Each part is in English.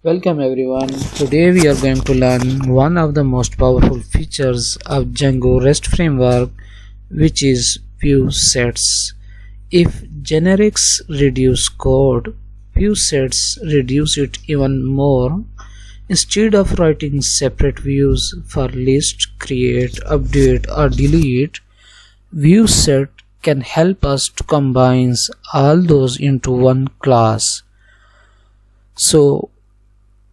Welcome everyone. Today we are going to learn one of the most powerful features of Django REST Framework, which is ViewSets. If generics reduce code, ViewSets reduce it even more. Instead of writing separate views for list, create, update or delete, ViewSet can help us to combine all those into one class. So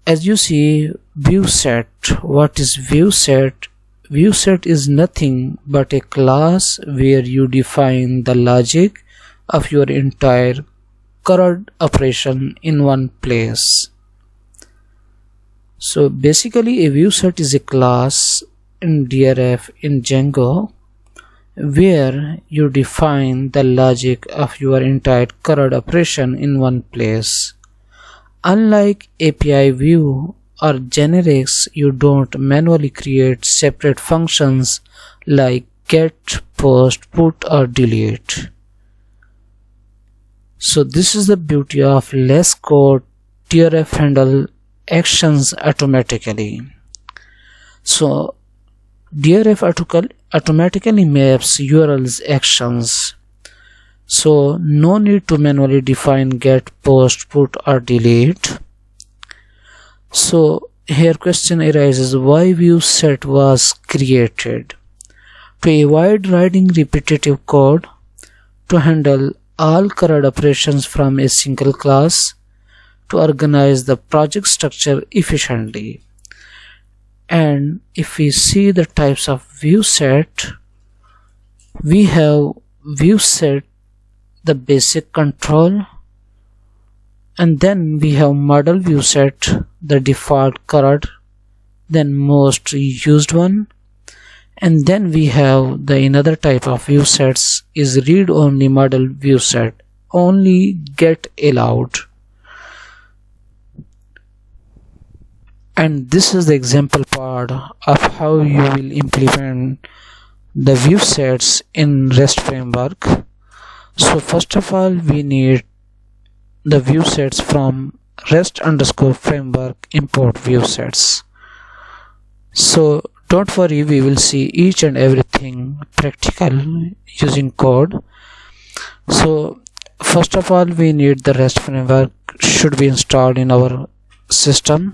as you see, ViewSet. What is ViewSet? ViewSet is nothing but a class where you define the logic of your entire CRUD operation in one place. So basically a ViewSet is a class in DRF in Django where you define the logic of your entire CRUD operation in one place. Unlike APIView or generics, you don't manually create separate functions like get, post, put or delete. So this is the beauty of less code. DRF handle actions automatically. So DRF automatically maps URLs actions. So no need to manually define get, post, put or delete. So here question arises, why ViewSet was created? To avoid writing repetitive code, to handle all CRUD operations from a single class, to organize the project structure efficiently. And if we see the types of ViewSet, we have ViewSet, the basic control, and then we have model ViewSet, the default CRUD, then most used one, and then we have the another type of ViewSets is read only model ViewSet, only get allowed. And this is the example part of how you will implement the ViewSets in REST framework. So first of all, we need the ViewSets from REST_framework import ViewSets. So don't worry, we will see each and everything practical using code. So first of all, we need the REST framework should be installed in our system.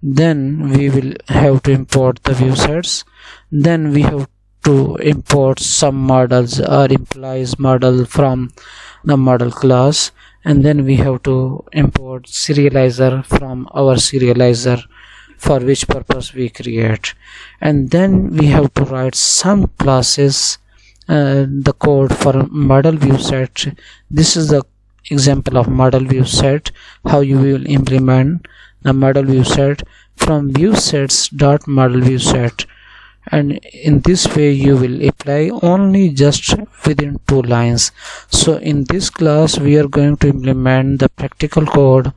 Then we will have to import the ViewSets. Then we have to import some models or implies model from the model class, and then we have to import serializer from our serializer for which purpose we create, and then we have to write some classes, the code for model ViewSet. This is the example of model ViewSet, how you will implement the model ViewSet from ViewSets.model ViewSet. And in this way you will apply only just within 2 lines. So in this class we are going to implement the practical code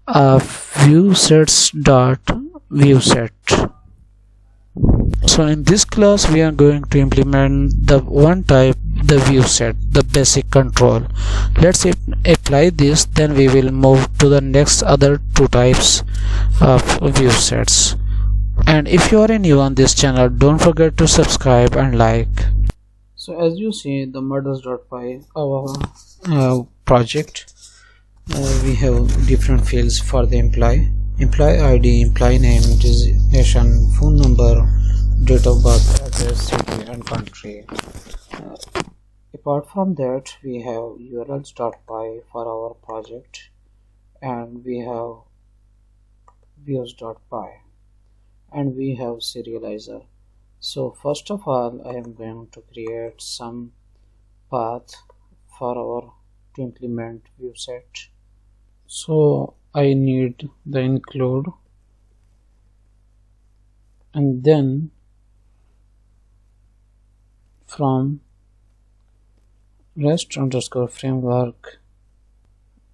of ViewSets.ViewSet. So in this class we are going to implement the one type, the ViewSet, the basic control. Let's apply this, then we will move to the next other 2 types of ViewSets. And if you are new on this channel, don't forget to subscribe and like. So as you see, the models.py, our project, we have different fields for the employee ID, employee name, designation, phone number, date of birth, address, city and country. Apart from that, we have urls.py for our project, and we have views.py, and we have serializer. So first of all, I am going to create some path to implement ViewSet. So I need the include, and then from REST_framework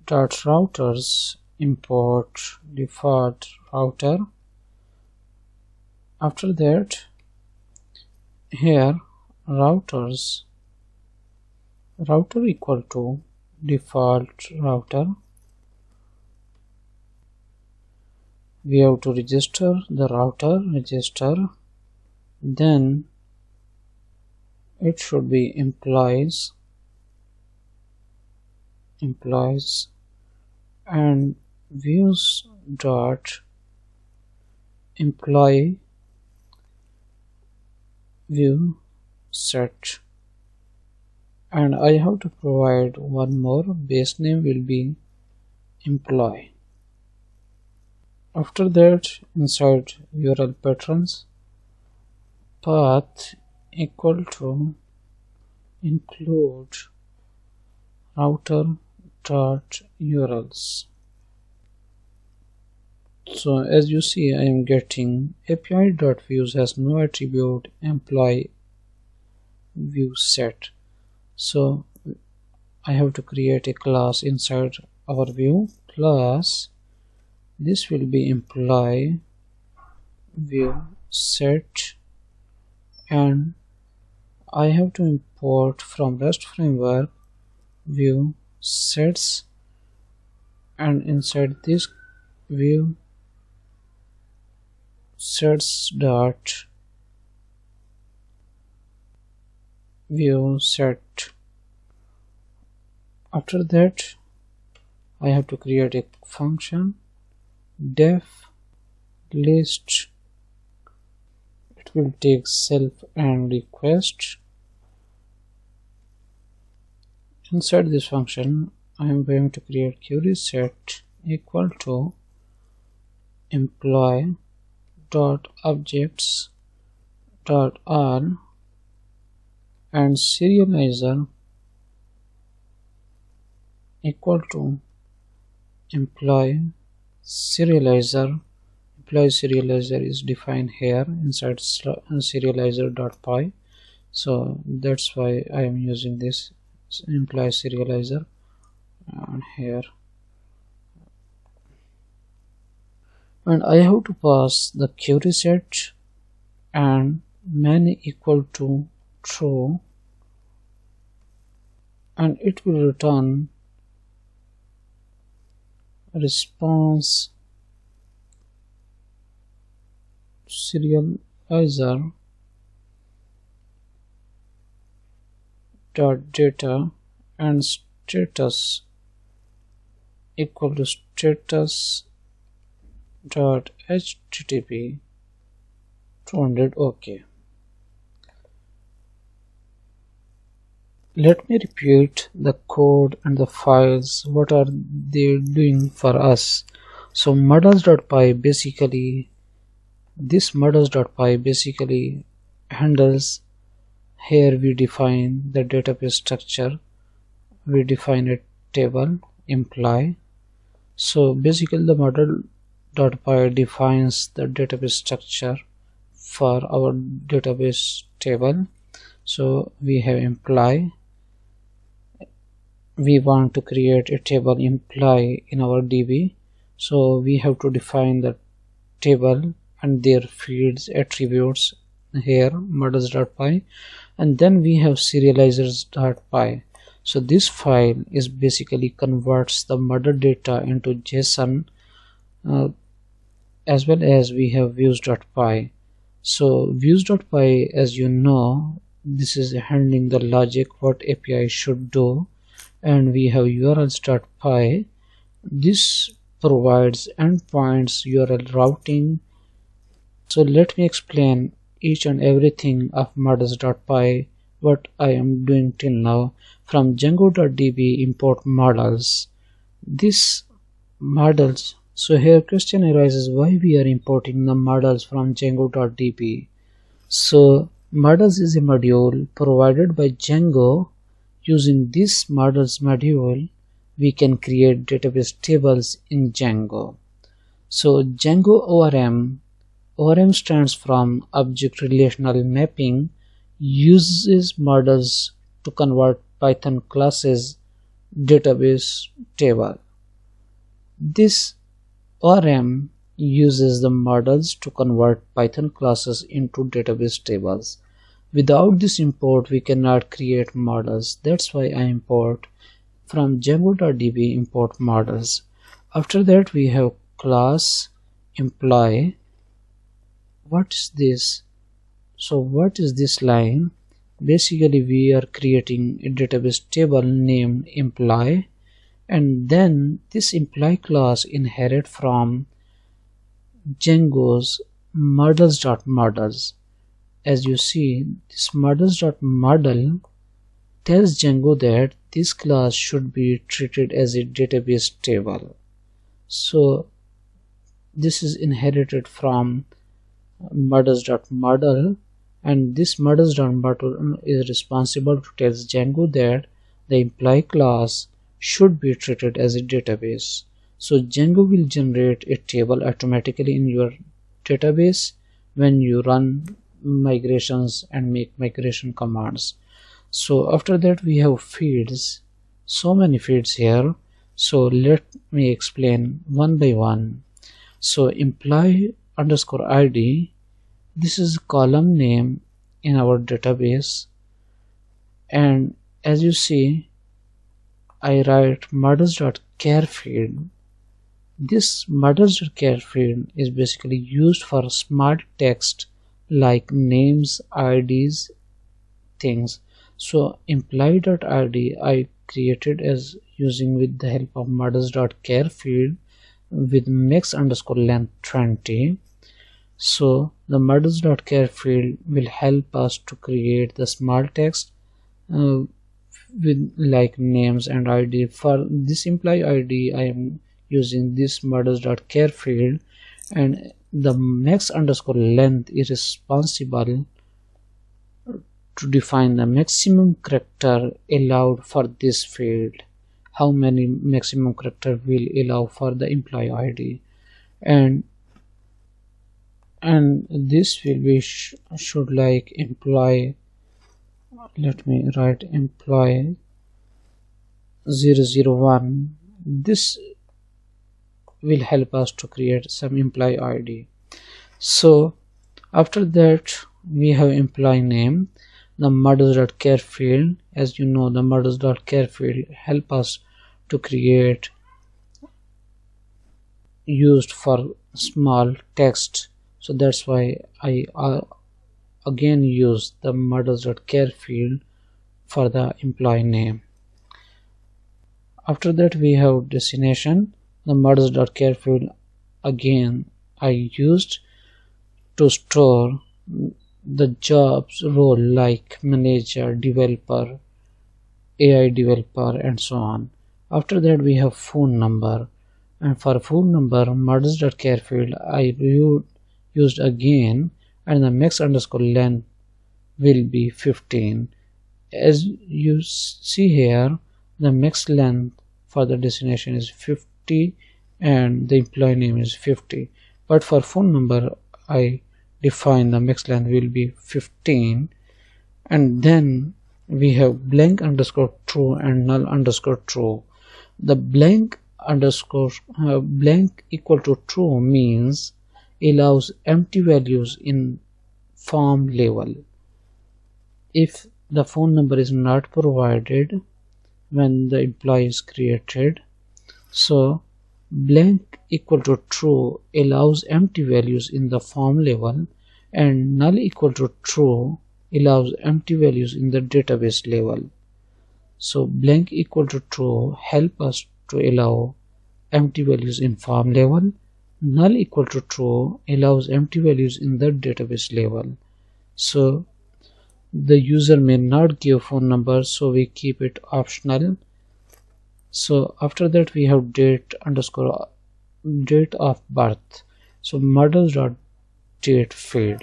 .routers import default router. After that, here router equal to default router, we have to register the router register, then it should be employees and views dot employee view set, and I have to provide one more. Base name will be employee. After that, inside URL patterns, path equal to include router dot URLs. So as you see, I am getting API.views has no attribute employee view set. So I have to create a class inside our view class. This will be employee view set, and I have to import from REST framework view sets, and inside this view sets dot view set. After that, I have to create a function def list. It will take self and request. Inside this function, I am going to create query set equal to employee dot objects dot all and serializer equal to employee serializer. Employee serializer is defined here inside serializer.py, so that's why I am using this employee serializer here, and I have to pass the query set and many equal to true, and it will return response serializer dot data and status equal to status dot http 200. OK. Let me repeat the code and the files, what are they doing for us. So models.py basically, this models.py basically handles, here we define the database structure, we define a table employee. So basically the model.py defines the database structure for our database table. So we have employee, we want to create a table employee in our DB, so we have to define the table and their fields attributes here models.py, and then we have serializers.py. So this file is basically converts the model data into JSON, as well as we have views.py. So views.py, as you know, this is handling the logic what API should do, and we have urls.py. This provides endpoints URL routing. So let me explain each and everything of models.py, what I am doing till now. From Django.db import models. This models, so here question arises why we are importing the models from Django.db. So models is a module provided by Django. Using this models module, we can create database tables in Django. So Django ORM stands from Object Relational Mapping, uses models to convert Python classes database table. This ORM uses the models to convert Python classes into database tables. Without this import, we cannot create models. That's why I import from Django.db import models. After that, we have class employee. What is this? So what is this line? Basically we are creating a database table named employee, and then this employee class inherit from Django's models.models. As you see, this models.model tells Django that this class should be treated as a database table. So this is inherited from models.model, and this models.model is responsible to tell Django that the employee class should be treated as a database. So Django will generate a table automatically in your database when you run migrations and make migration commands. So after that we have fields, so many fields here. So let me explain one by one. So employee underscore ID, this is column name in our database, and as you see I write models.char field. This models.char field is basically used for smart text like names, IDs, things. So employee.id I created as using with the help of models.char field with max underscore length 20. So the models.char field will help us to create the smart text with like names and ID. For this employee ID I am using this models.char field, and the max underscore length is responsible to define the maximum character allowed for this field, how many maximum character will allow for the employee ID, and this will be should like employee, let me write employee 001. This will help us to create some employee ID. So after that we have employee name, the models.char field. As you know, the models.char field help us to create used for small text, so that's why I again use the models.char field for the employee name. After that we have destination, the models.char field again I used to store the jobs role like manager, developer, AI developer, and so on. After that we have phone number, and for phone number models.char field I used again, and the max underscore length will be 15. As you see here, the max length for the destination is 50 and the employee name is 50, but for phone number I define the max length will be 15. And then we have blank underscore true and null underscore true. The blank underscore blank equal to true means allows empty values in form level. If the phone number is not provided when the employee is created, so blank equal to true allows empty values in the form level, and null equal to true allows empty values in the database level. So blank equal to true help us to allow empty values in form level, null equal to true allows empty values in the database level. So the user may not give phone number, so we keep it optional. So after that we have date underscore date of birth. So models.date field,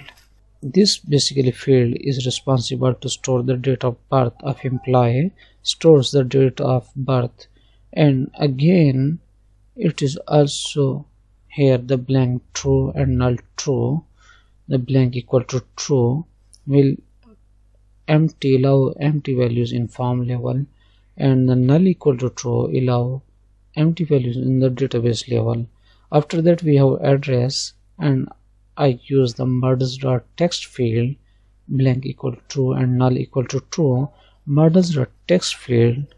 this basically field is responsible to store the date of birth of employee, stores the date of birth, and again it is also here the blank true and null true. The blank equal to true will allow empty values in form level, and the null equal to true allow empty values in the database level. After that we have address, and I use the models.text field, blank equal to true and null equal to true. Models.text field,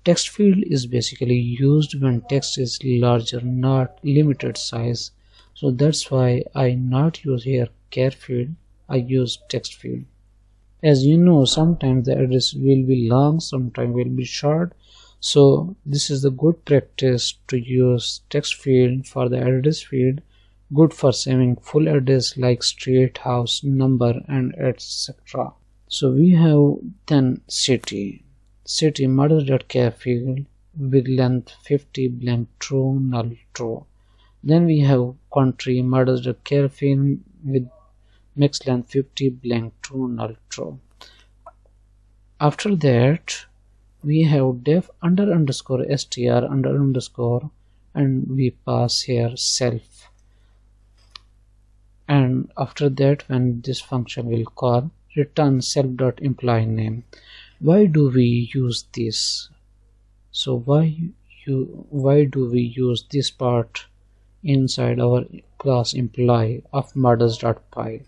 text field is basically used when text is larger, not limited size. So that's why I not use here char field, I use text field. As you know, sometimes the address will be long, sometimes will be short, so this is the good practice to use text field for the address field, good for saving full address like street, house, number, and etc. So we have then city models.char field with length 50 blank true null true. Then we have country models.char field with max length 50 blank true null true. After that we have def _str _ and we pass here self, and after that when this function will call, return self.employee name. Why do we use this? So why do we use this part inside our class employee of models.py?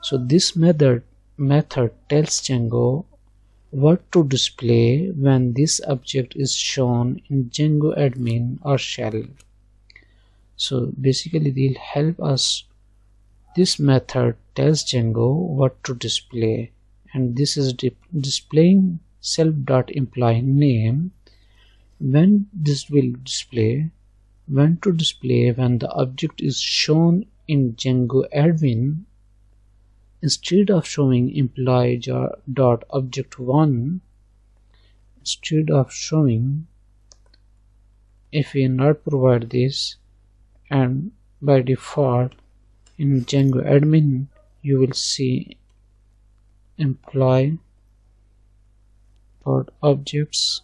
So this method tells Django what to display when this object is shown in Django admin or shell. So basically they'll help us. This method tells Django what to display, and this is displaying self.employee name. When this will display, when to display when the object is shown in Django admin. Instead of showing employee.object1, instead of showing, if we not provide this, and by default in Django admin you will see employee.objects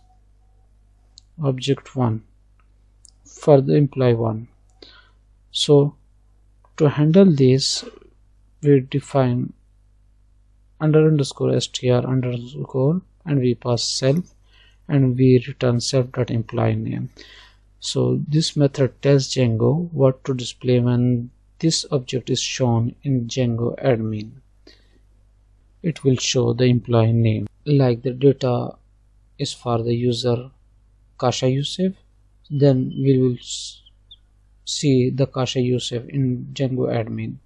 object1 for the employee 1. So to handle this, we define _str_ and we pass self, and we return self.employee name. So this method tells Django what to display when this object is shown in Django admin. It will show the employee name, like the data is for the user Kasha Yusuf, then we will see the Kasha Yusuf in Django admin.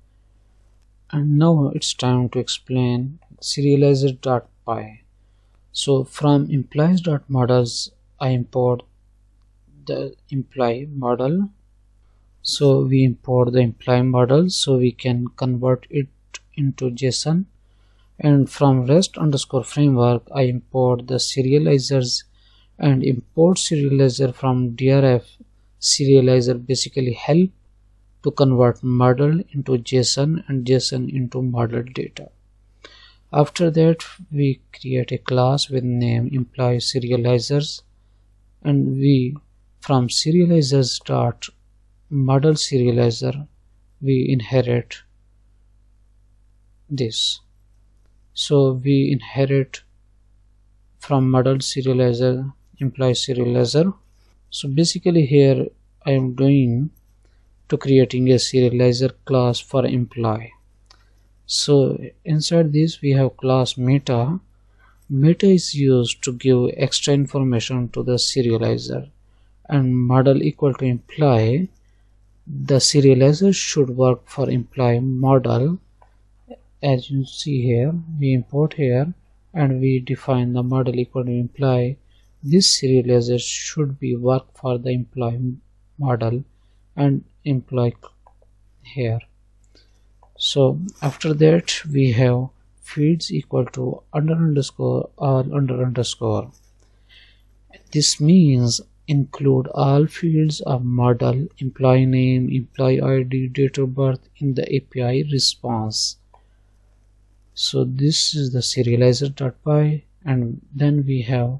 And now it's time to explain Serializer.py. So from employees.models I import the employee model. So we import the employee model so we can convert it into JSON. And from REST_framework I import the serializers, and import serializer from DRF. Serializer basically help to convert model into JSON and JSON into model data. After that we create a class with name employee serializers, and we from serializers.model serializer we inherit this. So we inherit from model serializer employee serializer. So basically here I am doing to creating a serializer class for employee. So inside this we have class meta. Meta is used to give extra information to the serializer, and model equal to employee. The serializer should work for employee model. As you see here, we import here and we define the model equal to employee. This serializer should be work for the employee model and employee here. So after that we have fields equal to _all_. This means include all fields of model, employee name, employee ID, date of birth in the API response. So this is the serializer.py, and then we have,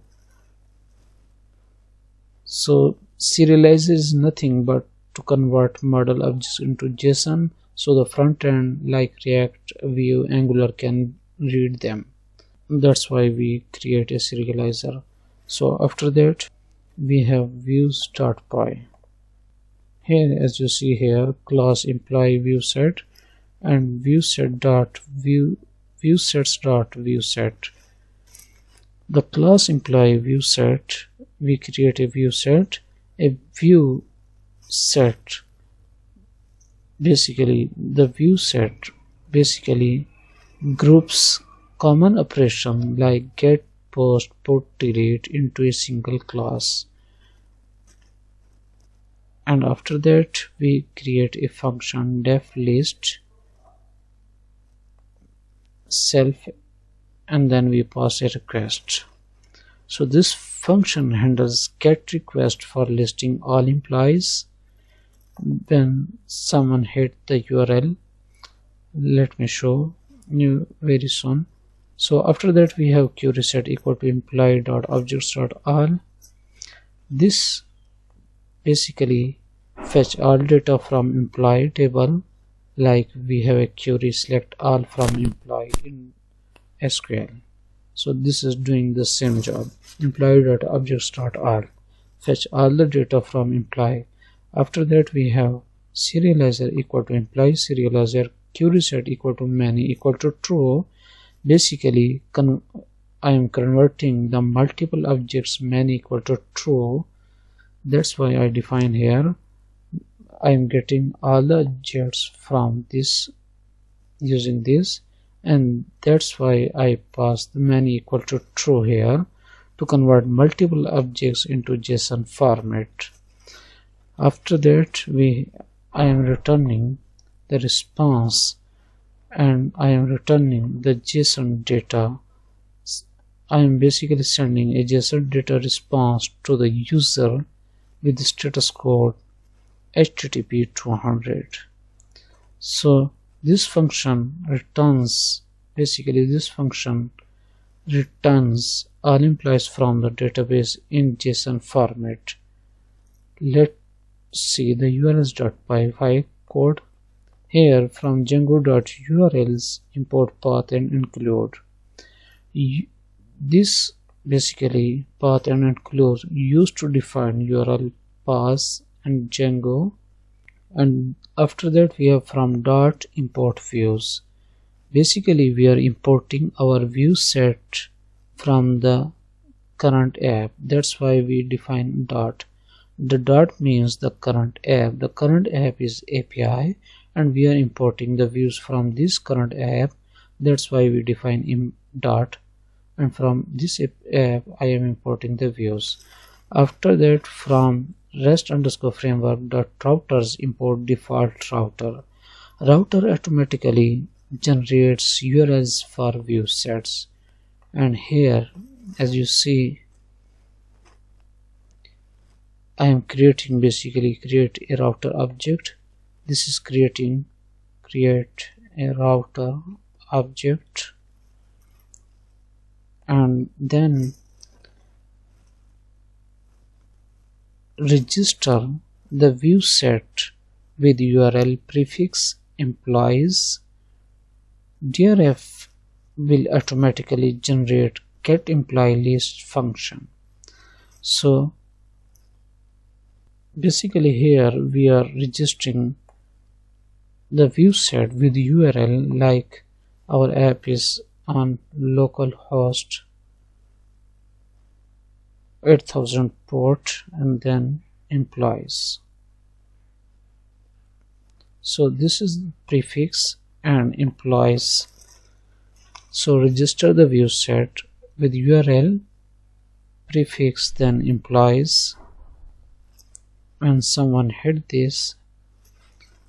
so serializer is nothing but to convert model objects into JSON, so the front end like React, Vue, Angular can read them. That's why we create a serializer. So after that we have views.py. Here as you see here, class employee ViewSet and ViewSets.ViewSet. The class employee ViewSet, we create a ViewSet, a ViewSet basically the ViewSet basically groups common operation like get, post, put, delete into a single class, and after that we create a function def list self, and then we pass a request. So this function handles get request for listing all employees when someone hit the URL. Let me show you very soon. So after that we have querySet equal to employee.objects.all. This basically fetch all data from employee table, like we have a query select all from employee in SQL. So this is doing the same job. Employee.objects.all fetch all the data from employee. After that we have serializer equal to employee serializer querySet equal to many equal to true. Basically I am converting the multiple objects many equal to true. That's why I define here I am getting all the objects from this using this, and that's why I pass the many equal to true here to convert multiple objects into JSON format. After that I am returning the response, and I am returning the JSON data. I am basically sending a JSON data response to the user with the status code HTTP 200. So this function returns, basically this function returns all employees from the database in JSON format. Let's see the urls.py code. Here from Django.urls import path and include. This basically path and include used to define URL paths and Django, and after that we have from dot import views. Basically we are importing our view set from the current app. That's why we define dot. The dot means the current app. The current app is API, and we are importing the views from this current app. That's why we define dot, and from this app I am importing the views. After that from REST_framework.routers import DefaultRouter. Router automatically generates URLs for ViewSets, and here as you see I am creating basically create a router object. This is create a router object, and then register the ViewSet with URL prefix employees. DRF will automatically generate get employee list function. So basically here we are registering the ViewSet with URL, like our app is on localhost 8000 port and then employees. So this is the prefix and employees. So register the ViewSet with URL prefix then employees, and someone hit this.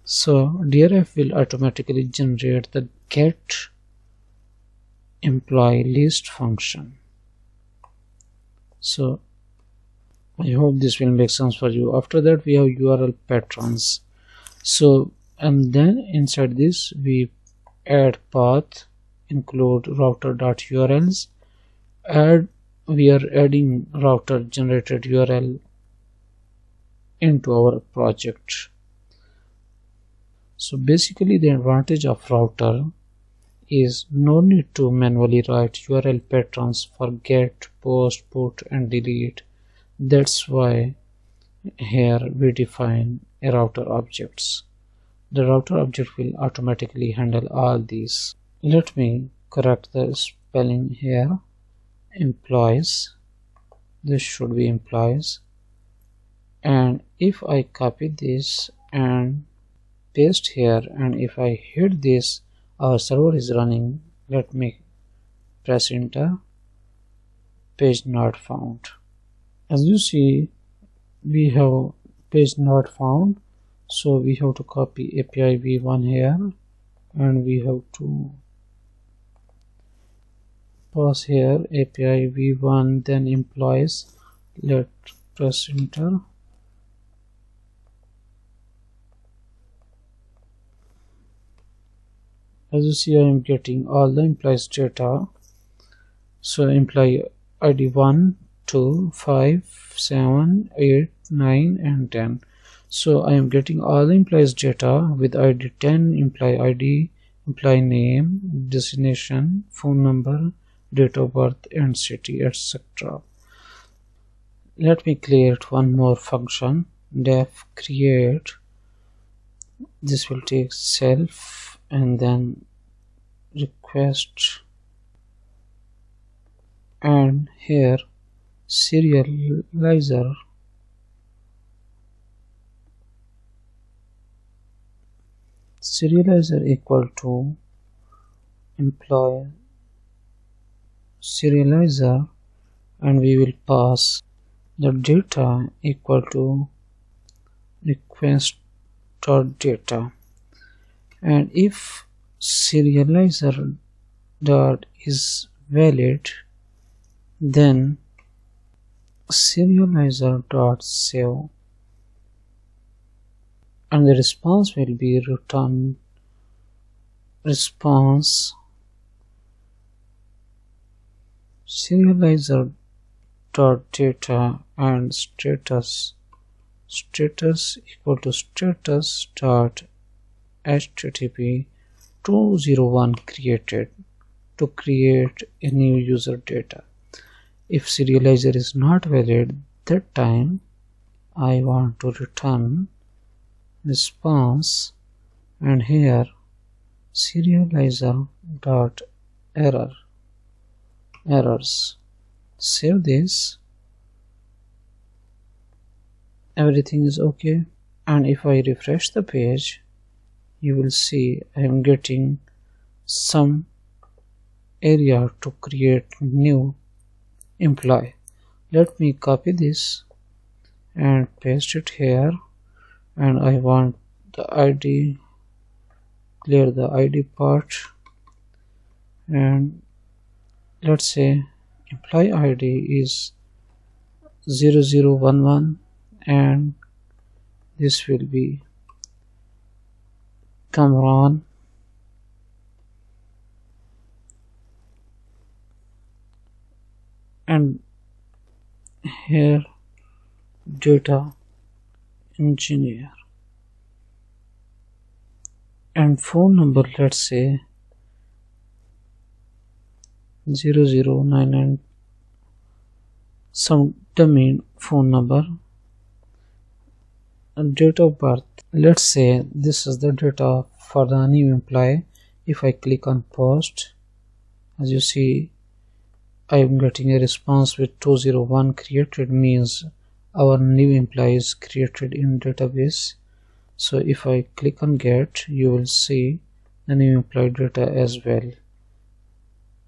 So DRF will automatically generate the get employee list function. So I hope this will make sense for you. After that we have URL patterns. So and then inside this we add path, include router.urls, we are adding router generated URL into our project. So basically the advantage of router is no need to manually write URL patterns for get, post, put and delete. That's why here we define a router objects. The router object will automatically handle all these. Let me correct the spelling here. Employees, this should be employees, and if I copy this and paste here, and if I hit this, our server is running. Let me press enter. Page not found. As you see, we have page not found, so we have to copy API v1 here, and we have to pass here API v1 then employees. Let's press enter. As you see, I am getting all the employees data. So employee ID 1, 2, 5, 7, 8, 9 and 10. So I am getting all the employees data with ID 10, employee ID, employee name, destination, phone number, date of birth and city, etc. Let me create one more function, def create. This will take self and then request, and here serializer equal to employee serializer, and we will pass the data equal to request.data. And if serializer dot is valid, then serializer dot save, and the response will be return response serializer dot data and status equal to status dot http 201 created to create a new user data. If serializer is not valid, that time I want to return response, and here serializer dot errors. Save this. Everything is okay, and if I refresh the page, you will see I am getting some area to create new employee. Let me copy this and paste it here, and I want the ID, clear the ID part, and let's say employee ID is 0011, and this will be Cameron, and here data engineer, and phone number, let's say 0099, some dummy phone number, and date of birth, let's say this is the data for the new employee. If I click on post, as you see, I am getting a response with 201 created, means our new employee is created in database. So if I click on get, you will see the new employee data as well.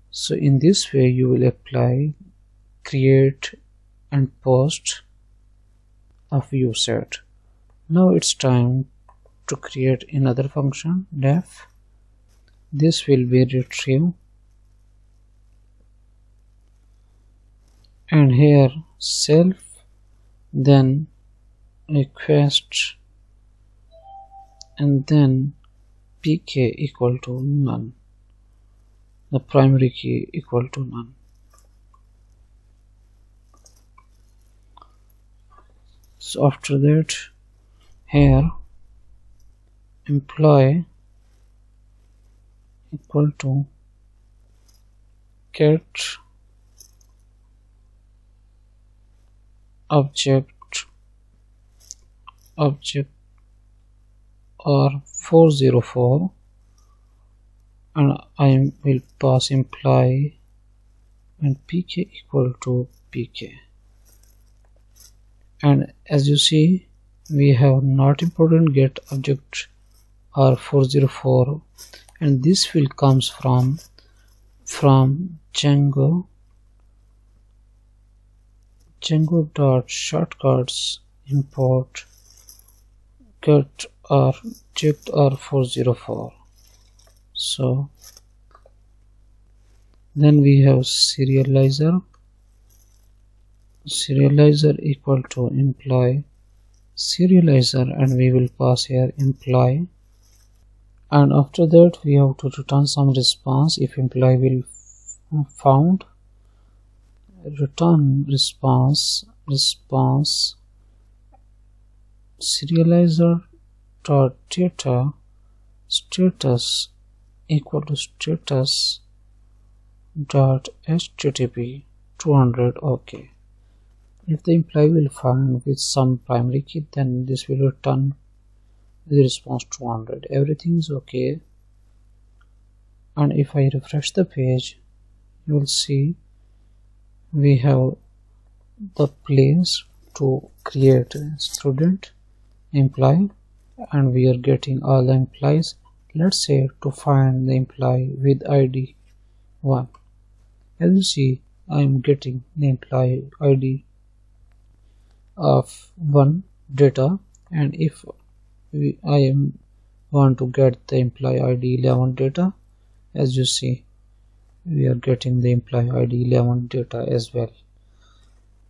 So in this way you will apply, create and post a ViewSet. Now it's time to create another function, def. This will be retrieve, and here self, then request, and then pk equal to none, the primary key equal to none. So after that, here employee equal to get object or 404, and I will pass employee and pk equal to pk. And as you see, we have not important get object or 404, and this field comes from Django dot shortcuts import get or checked or 404. So then we have serializer equal to employee serializer, and we will pass here employee, and after that we have to return some response. If employee will found, return response serializer dot data status equal to status dot http 200. okay, if the employee will find with some primary key, then this will return the response 200. everything is okay, and if I refresh the page, you will see we have the place to create student, employee, and we are getting all the employees. Let's say to find the employee with ID 1. As you see, I am getting the employee ID of 1 data, and if I want to get the employee ID 11 data, as you see, we are getting the employee ID 11 data as well.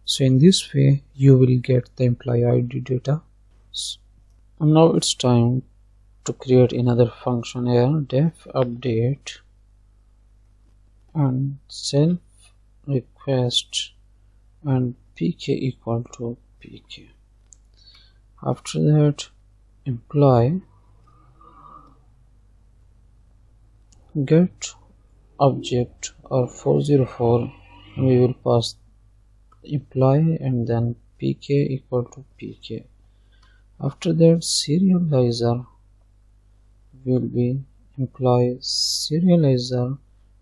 So in this way you will get the employee ID data. And now it's time to create another function here, def update and self request and pk equal to pk. After that, employee get object or 404, we will pass employee and then pk equal to pk. After that, serializer will be employee serializer,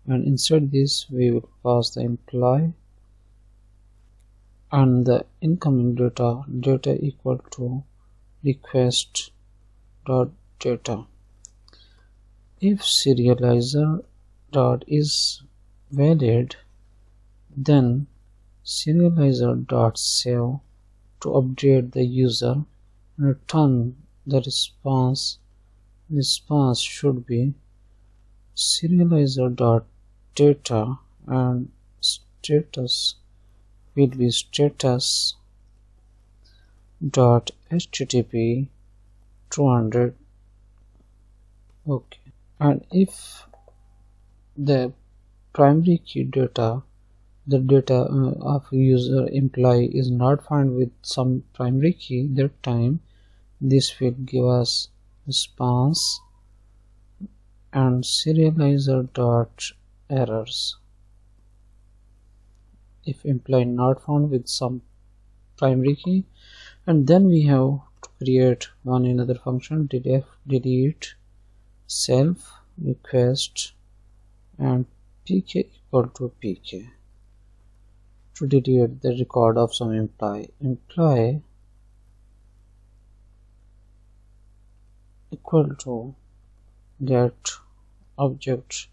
and inside this we will pass the employee and the incoming data equal to request dot data. If serializer dot is valid, then serializer dot save to update the user and return the response. Response should be serializer dot data, and status will be status dot http 200. okay, and if the primary key data, the data of user employee is not found with some primary key, that time this will give us response and serializer dot errors. If employee not found with some primary key, and then we have to create another function, delete self request and pk equal to pk to delete the record of some employee. Employee equal to get object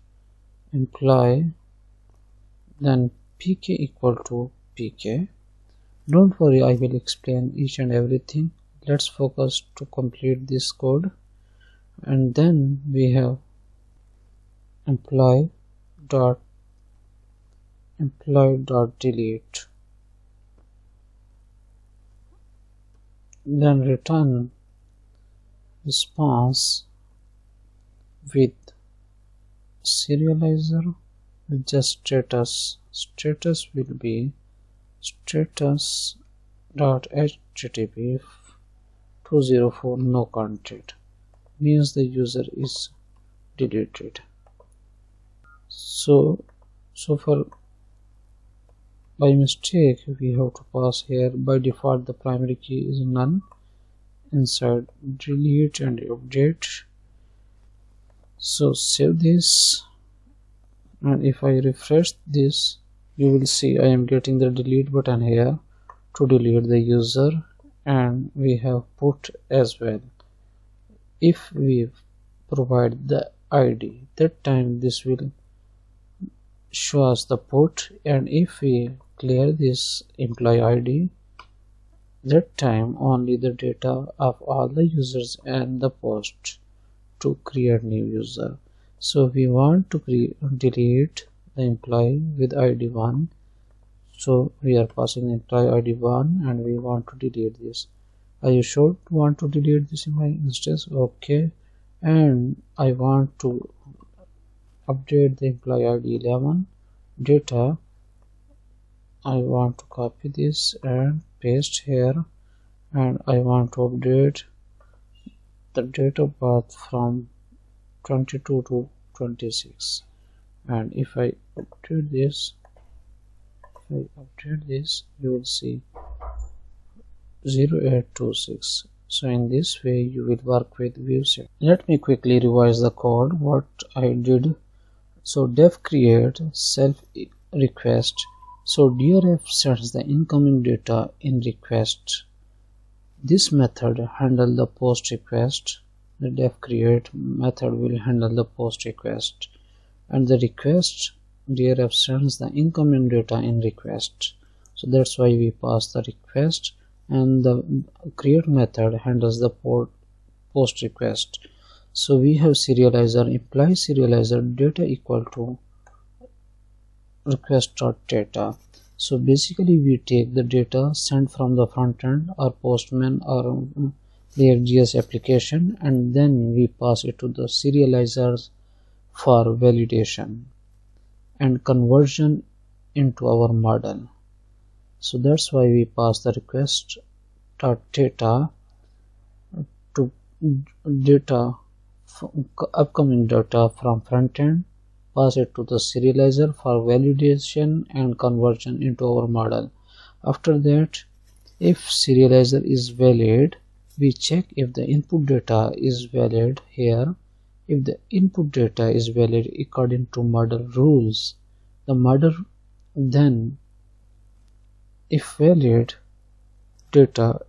employee, then pk equal to pk. Don't worry, I will explain each and everything. Let's focus to complete this code. And then we have employee dot delete, then return response with serializer with just status will be status dot http 204 no content, means the user is deleted. So for by mistake we have to pass here, by default the primary key is none, inside delete and update. So save this, and if I refresh this, you will see I am getting the delete button here to delete the user, and we have put as well. If we provide the ID. That time this will show us the put, and if we clear this employee ID, that time only the data of all the users and the post to create new user. So we want to delete the employee with ID 1. So we are passing employee ID 1 and we want to delete this. Are you sure want to delete this in my instance? Okay. And I want to update the employee ID 11 data. I want to copy this and paste here, and I want to update the date of birth from 22 to 26. And if I update this, you will see 0826. So in this way you will work with ViewSet. Let me quickly revise the code what I did. So def create self request. So DRF sends the incoming data in request. This method handle the post request. The def create method will handle the post request, and the request DRF sends the incoming data in request. So that's why we pass the request, and the create method handles the post request. So we have serializer imply serializer data equal to request.data. So basically we take the data sent from the front end or Postman or React.js application, and then we pass it to the serializers for validation and conversion into our model. So that's why we pass the request.data to data, upcoming data from front end, pass it to the serializer for validation and conversion into our model. After that, if serializer is valid, we check if the input data is valid here. If the input data is valid according to model rules, the model, then if valid data,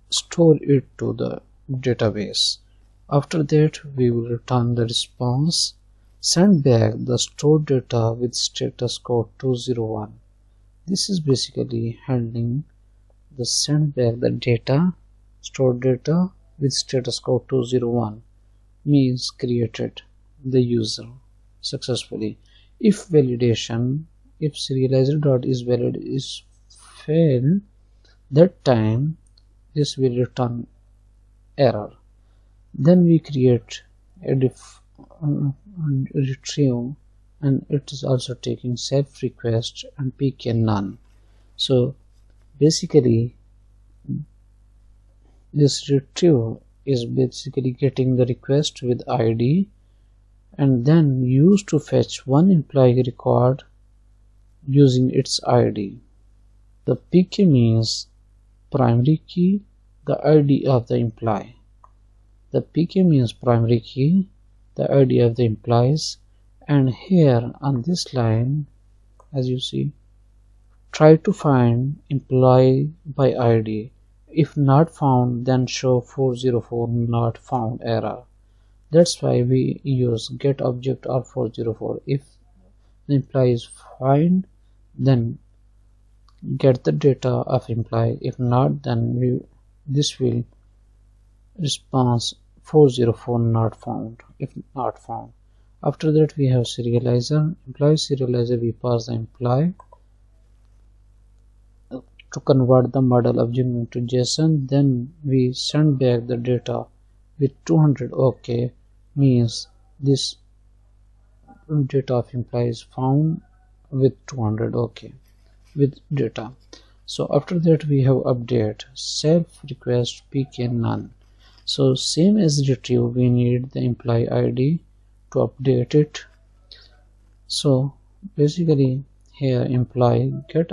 store it to the database. After that, we will return the response, send back the stored data with status code 201. This is basically handling the send back the data, stored data with status code 201, means created the user successfully. If validation, if serializer dot is valid is failed, that time this will return error. Then we create a retrieve, and it is also taking self request and pk none. So basically this retrieve is basically getting the request with ID and then used to fetch one employee record using its ID. The pk means primary key, the ID of the employee. The pk means primary key, the ID of the employees, and here on this line, as you see, try to find employee by ID. If not found, then show 404 not found error. That's why we use get object or 404. If the employee is found, then get the data of employee. If not, then this will response 404 not found if not found. After that, we have serializer. Employee serializer, we pass the employee to convert the model object into JSON. Then we send back the data with 200 OK, means this data of employee is found with 200 OK with data. So after that, we have update self request pk none. So same as retrieve, we need the employee ID to update it. So basically here employee get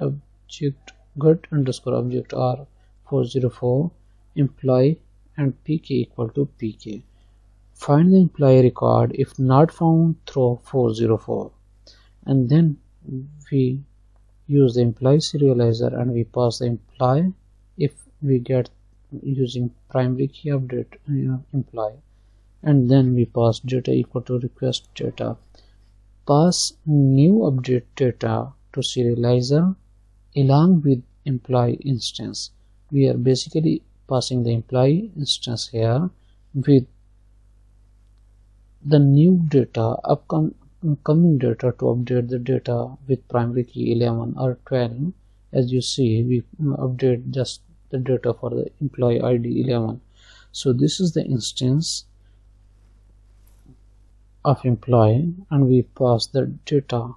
underscore object are 404 employee and pk equal to pk. Find the employee record. If not found, throw 404, and then we use the employee serializer and we pass the employee. If we get using primary key update employee, and then we pass data equal to request data. Pass new update data to serializer along with employee instance. We are basically passing the employee instance here with the new data, upcoming data to update the data with primary key 11 or 12. As you see, we update just the data for the employee ID 11. So this is the instance of employee, and we pass the data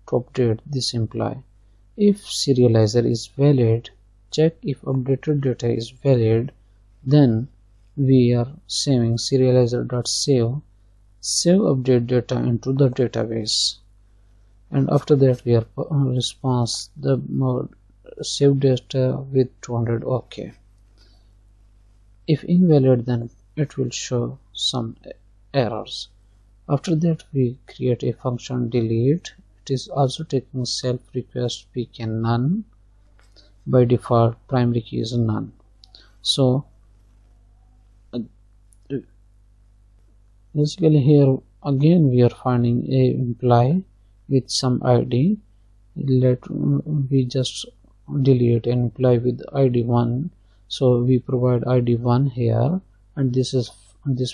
to update this employee. If serializer is valid, check if updated data is valid, then we are saving serializer.save, save update data into the database, and after that we are response the save data with 200 OK. If invalid, then it will show some errors. After that we create a function delete. It is also taking self request pk none. By default primary key is none. So basically here again we are finding a employee with some ID. We just delete an employee with ID 1. So we provide ID 1 here, and this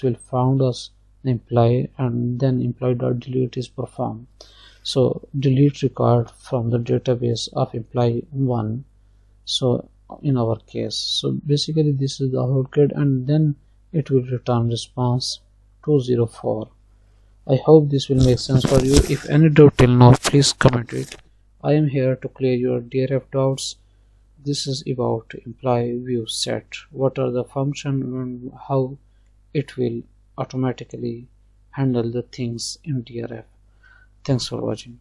will found us the employee, and then employee.delete is performed. So delete record from the database of employee 1. So in our case, so basically this is the output, and then it will return response 204. I hope this will make sense for you. If any doubt till now, please comment it. I am here to clear your DRF doubts. This is about employee ViewSet. What are the functions and how it will automatically handle the things in DRF. Thanks for watching.